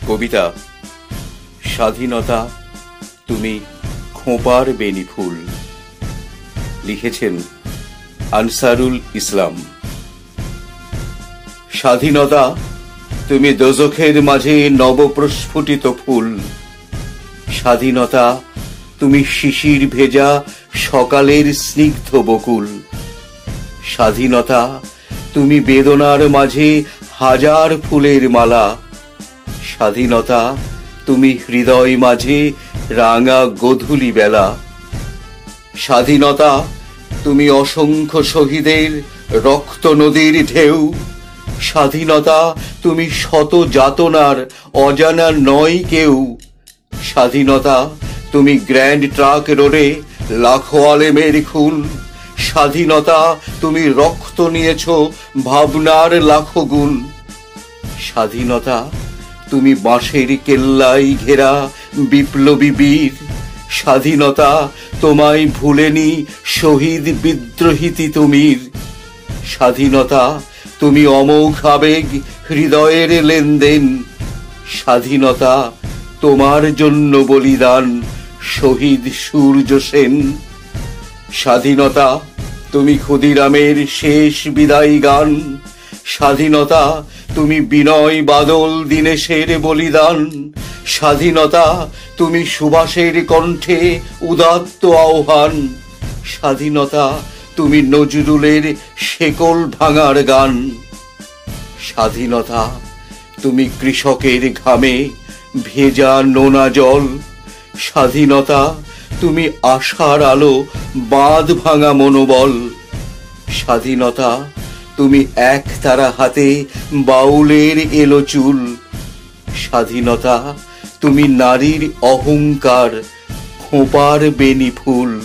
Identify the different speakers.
Speaker 1: কবিতা স্বাধীনতা তুমি খোঁপার বেনি ফুল। লিখেছেন আনসারুল ইসলাম। স্বাধীনতা তুমি দোজখের মাঝে নবপ্রস্ফুটিত ফুল। স্বাধীনতা তুমি শিশির ভেজা সকালের স্নিগ্ধ বকুল। স্বাধীনতা তুমি বেদনার মাঝে হাজার ফুলের মালা। স্বাধীনতা তুমি হৃদয় মাঝে রাঙা গোধূলি বেলা। স্বাধীনতা তুমি অসংখ্য শহীদের রক্ত নদীর ঢেউ। স্বাধীনতা তুমি শত যাতনার অজানা নয় কেউ। স্বাধীনতা তুমি গ্র্যান্ড ট্রাক রোডে লাখো আলেমের খুন। স্বাধীনতা তুমি রক্ত নিয়েছ ভাবনার লাখো গুণ। স্বাধীনতা তুমি বাঁশের কেল্লাই ঘেরা বিপ্লবী বীর। স্বাধীনতা তোমায় ভুলেনি শহীদ বিদ্রোহী তিতুমির। স্বাধীনতা তুমি অমোঘ আবেগ হৃদয়ের লেনদেন। স্বাধীনতা তোমার জন্য বলিদান শহীদ সূর্য সেন। স্বাধীনতা তুমি ক্ষুদিরামের শেষ বিদায় গান। স্বাধীনতা তুমি বিনয় বাদল দীনেশের বলিদান। স্বাধীনতা তুমি সুভাষের কণ্ঠে উদাত্ত আহ্বান। স্বাধীনতা তুমি নজরুলের শেকল ভাঙার গান। স্বাধীনতা তুমি কৃষকের ঘামে ভেজা নোনা জল। স্বাধীনতা তুমি আশার আলো বাঁধ ভাঙা মনোবল। স্বাধীনতা তুমি একতারা হাতে বাউলের এলো চুল। স্বাধীনতা তুমি নারীর অহংকার খোঁপার বেনি ফুল।